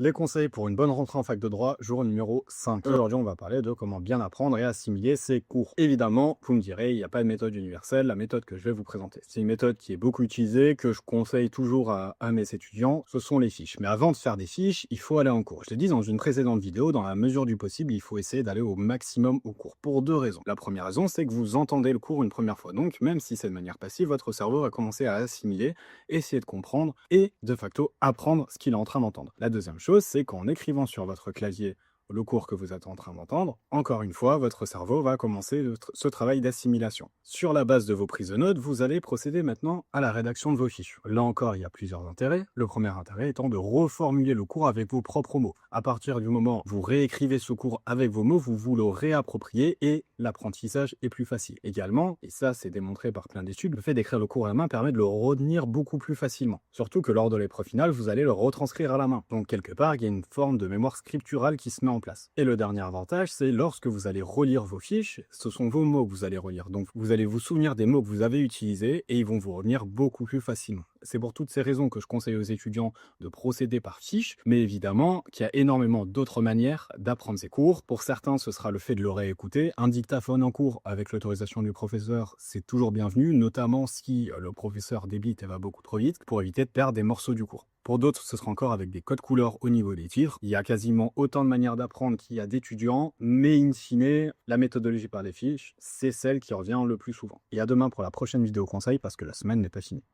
Les conseils pour une bonne rentrée en fac de droit, jour numéro 5. Aujourd'hui, on va parler de comment bien apprendre et assimiler ses cours. Évidemment, vous me direz, il n'y a pas de méthode universelle. La méthode que je vais vous présenter, c'est une méthode qui est beaucoup utilisée, que je conseille toujours à mes étudiants, ce sont les fiches. Mais avant de faire des fiches, il faut aller en cours. Je l'ai dit dans une précédente vidéo, dans la mesure du possible, il faut essayer d'aller au maximum au cours, pour deux raisons. La première raison, c'est que vous entendez le cours une première fois. Donc, même si c'est de manière passive, votre cerveau va commencer à assimiler, essayer de comprendre et, de facto, apprendre ce qu'il est en train d'entendre. La deuxième chose, c'est qu'en écrivant sur votre clavier le cours que vous êtes en train d'entendre, encore une fois, votre cerveau va commencer ce travail d'assimilation. Sur la base de vos prises de notes, vous allez procéder maintenant à la rédaction de vos fiches. Là encore, il y a plusieurs intérêts. Le premier intérêt étant de reformuler le cours avec vos propres mots. À partir du moment où vous réécrivez ce cours avec vos mots, vous vous le réappropriez et l'apprentissage est plus facile. Également, et ça c'est démontré par plein d'études, le fait d'écrire le cours à la main permet de le retenir beaucoup plus facilement. Surtout que lors de l'épreuve finale, vous allez le retranscrire à la main. Donc quelque part, il y a une forme de mémoire scripturale qui se met en place. Et le dernier avantage, c'est lorsque vous allez relire vos fiches, ce sont vos mots que vous allez relire. Donc vous allez vous souvenir des mots que vous avez utilisés et ils vont vous revenir beaucoup plus facilement. C'est pour toutes ces raisons que je conseille aux étudiants de procéder par fiche, mais évidemment qu'il y a énormément d'autres manières d'apprendre ces cours. Pour certains, ce sera le fait de le réécouter. Un dictaphone en cours avec l'autorisation du professeur, c'est toujours bienvenu, notamment si le professeur débite et va beaucoup trop vite, pour éviter de perdre des morceaux du cours. Pour d'autres, ce sera encore avec des codes couleurs au niveau des titres. Il y a quasiment autant de manières d'apprendre qu'il y a d'étudiants, mais in fine, la méthodologie par les fiches, c'est celle qui revient le plus souvent. Et à demain pour la prochaine vidéo conseil parce que la semaine n'est pas finie.